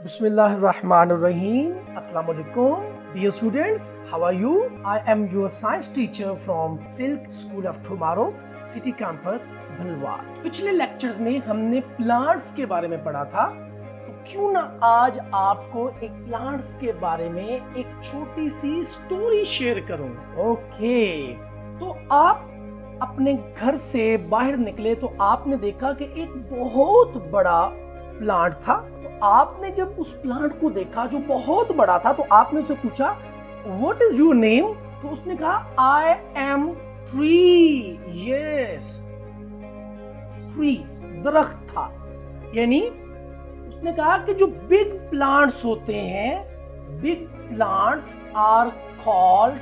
Bismillahirrahmanirrahim. Assalamu alaikum. Dear students, how are you? I am your science teacher from Silk School of Tomorrow, City Campus, भलवाड़। पिछले lectures में हमने plants के बारे में पढ़ा था, तो क्यों ना आज आपको एक प्लांट्स के बारे में एक छोटी सी स्टोरी शेयर करूं। ओके, तो आप अपने घर से बाहर निकले तो आपने देखा कि एक बहुत बड़ा प्लांट था। तो आपने जब उस प्लांट को देखा जो बहुत बड़ा था, तो आपने उससे पूछा व्हाट इज योर नेम? तो उसने कहा I am tree. Yes, tree, दरख्त था। यानी उसने कहा कि जो बिग प्लांट्स होते हैं, big plants are called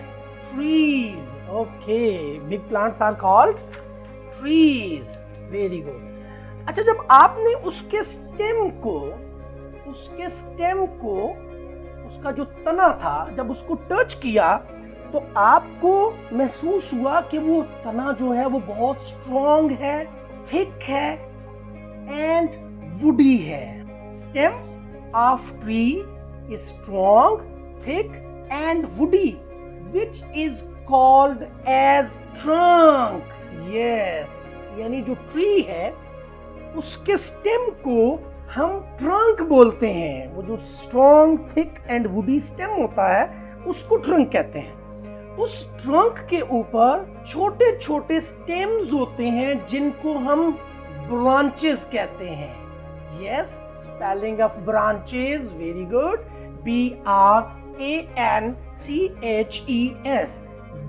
trees. Okay, big plants are called trees. Very good. अच्छा, जब आपने उसके स्टेम को उसका जो तना था, जब उसको टच किया तो आपको महसूस हुआ कि वो तना जो है वो बहुत स्ट्रॉन्ग है, थिक है एंड वुडी है। Stem of tree is strong, thick and woody, which is called as trunk. Yes, यानी जो ट्री है उसके स्टेम को हम ट्रंक बोलते हैं। वो जो strong, thick and woody stem होता है उसको ट्रंक कहते हैं। उस ट्रंक के ऊपर छोटे छोटे स्टेम्स होते हैं जिनको हम ब्रांचेस कहते हैं। Yes, spelling of branches, very good, BRANCHES,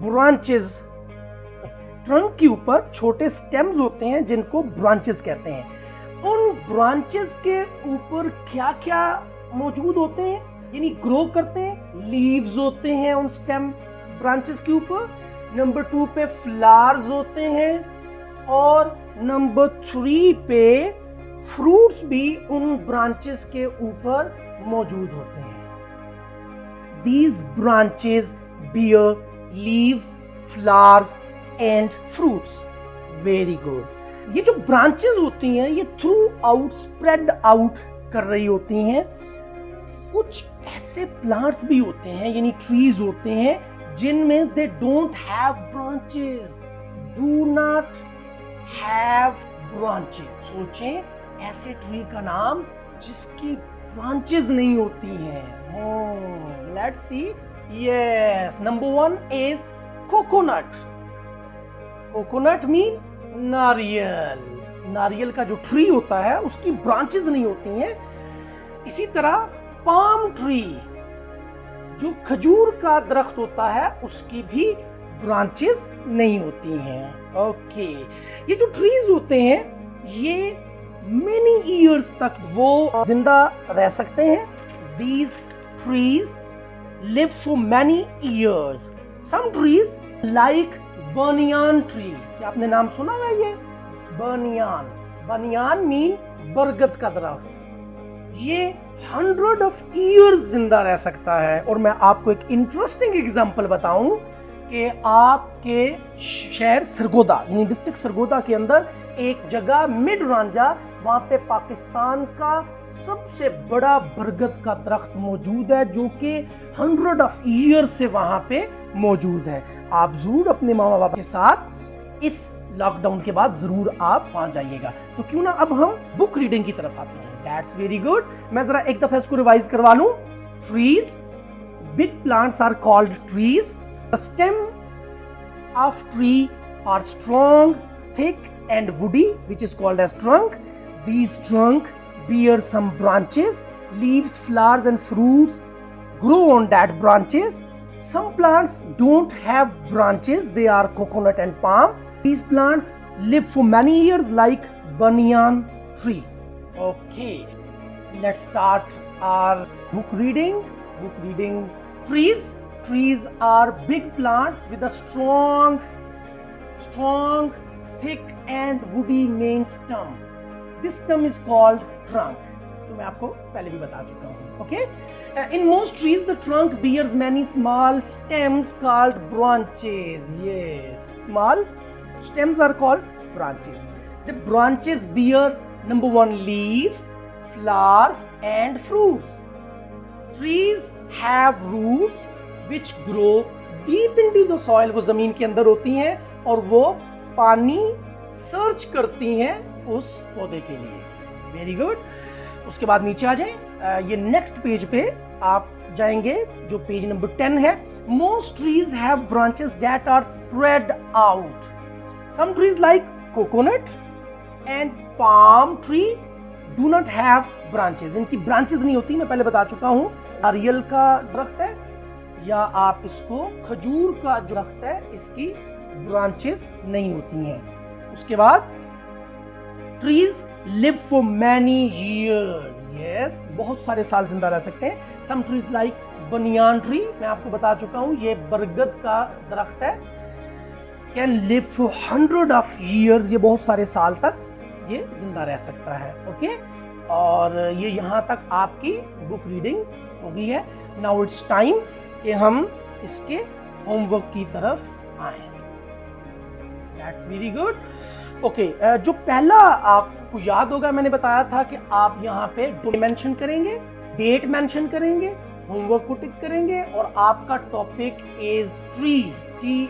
branches. Trunk के ऊपर छोटे स्टेम्स होते हैं जिनको ब्रांचेस कहते हैं। उन ब्रांचेस के ऊपर क्या क्या मौजूद होते हैं, यानी ग्रो करते हैं? लीव्स होते हैं उन स्टेम ब्रांचेस के ऊपर। नंबर 2 पे फ्लावर्स होते हैं और नंबर 3 पे फ्रूट्स भी उन ब्रांचेस के ऊपर मौजूद होते हैं। These branches bear leaves, flowers and fruits. Very good. ये जो ब्रांचेस होती हैं ये थ्रू आउट, स्प्रेड आउट कर रही होती हैं। कुछ ऐसे प्लांट्स भी होते हैं, यानी ट्रीज होते हैं जिनमें they don't have branches, do not have branches. सोचें ऐसे ट्री का नाम जिसकी ब्रांचेस नहीं होती हैं। Let's see. Yes, number 1 is coconut. Coconut mean नारियल। नारियल का जो ट्री होता है उसकी ब्रांचेस नहीं होती हैं। इसी तरह पाम ट्री, जो खजूर का दरख्त होता है, उसकी भी ब्रांचेस नहीं होती हैं। ओके, ये जो ट्रीज होते हैं ये मेनी ईयर्स तक वो जिंदा रह सकते हैं। These trees live for many years. Some trees like banyan tree, क्या आपने नाम सुना है? ये बनियान, बनियान मीन बरगद का दरख्त। ये 100 of years जिंदा रह सकता है। और मैं आपको एक इंटरेस्टिंग एग्जांपल बताऊं कि आपके शहर सरगोदा, यानी डिस्ट्रिक्ट सरगोदा के अंदर एक जगह मिड रांझा, वहां पे पाकिस्तान का सबसे बड़ा बरगद का दरख्त मौजूद है जो कि 100 of years से वहां पे मौजूद है। आप जरूर अपने मामा बाबा के साथ इस लॉकडाउन के बाद जरूर आप वहां जाइएगा। तो क्यों ना अब हम बुक रीडिंग की तरफ आते हैं। That's very good. मैं जरा एक दफा इसको रिवाइज करवा लूं। Trees, big plants are called trees. The stem of tree are strong, thick and woody, which is called as trunk. These trunk bear some branches, leaves, flowers and fruits grow on that branches. Some plants don't have branches, they are coconut and palm. These plants live for many years like banyan tree. Okay, let's start our book reading. Trees. Trees are big plants with a strong, thick and woody main stem. This stem is called trunk. तो मैं आपको पहले भी बता चुका हूँ। Okay? In most trees, the trunk bears many small stems called branches. Yes, small stems are called branches. The branches bear number 1 leaves, flowers and fruits. Trees have roots which grow deep into the soil. वो जमीन के अंदर होती हैं और वो पानी search करती हैं उस पौधे के लिए. Very good. उसके बाद नीचे आ जाएं. ये नेक्स्ट पेज पे आप जाएंगे जो पेज नंबर 10 है. Most trees have branches that are spread out. Some trees like coconut and palm tree do not have branches. इनकी branches नहीं होती, मैं पहले बता चुका हूँ. नारियल का दरख्त है या आप इसको खजूर का जो दरख्त है, इसकी branches नहीं होती हैं. उसके बाद trees live for many years. Yes, बहुत सारे साल जिंदा रह सकते हैं. Some trees like banyan tree, मैं आपको बता चुका हूँ, ये बरगद का दरख्त है. Can live for 100 of years, ये बहुत सारे साल तक ये जिंदा रह सकता है. ओके, और ये यहाँ तक आपकी बुक रीडिंग हो गई है. नाउ इट्स टाइम कि हम इसके होमवर्क की तरफ आए. That's very good. ओके, जो पहला आपको याद होगा, मैंने बताया था कि आप यहाँ पे मेंशन करेंगे, डेट मेंशन करेंगे, होमवर्क को टिक करेंगे और आपका topic is tree. TREE,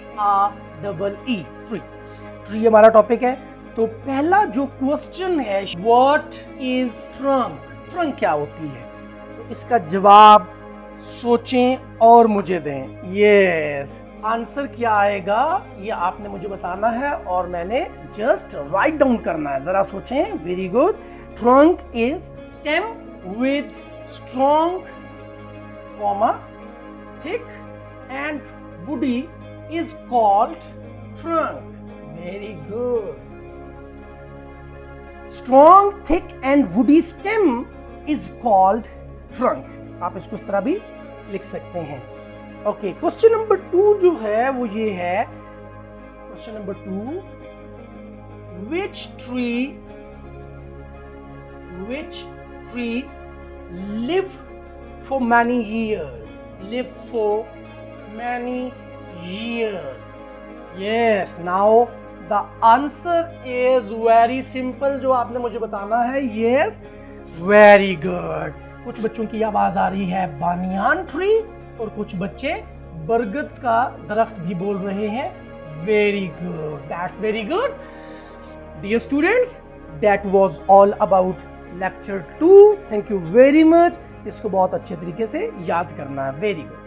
tree. Tree हमारा टॉपिक है. तो पहला जो क्वेश्चन है, व्हाट इज ट्रंक. ट्रंक क्या होती है? तो इसका जवाब सोचें और मुझे दें. यस, आंसर क्या आएगा ये आपने मुझे बताना है और मैंने जस्ट राइट डाउन करना है. जरा सोचें. Very good. Trunk is stem with strong comma thick and woody is called trunk. Very good. Strong, thick and woody stem is called trunk. आप इसको इस तरह भी लिख सकते हैं. ओके, क्वेश्चन नंबर 2 जो है वो ये है. Question number 2, which tree live for many years? Live for many years. Yes, now the answer is very simple, जो आपने मुझे बताना है. Yes, very good. कुछ बच्चों की आवाज आ रही है बानियान ट्री और कुछ बच्चे बरगद का दरख्त भी बोल रहे हैं. Very good. That's very good. Dear students, that was all about lecture 2. Thank you very much. इसको बहुत अच्छे तरीके से याद करना है. Very good.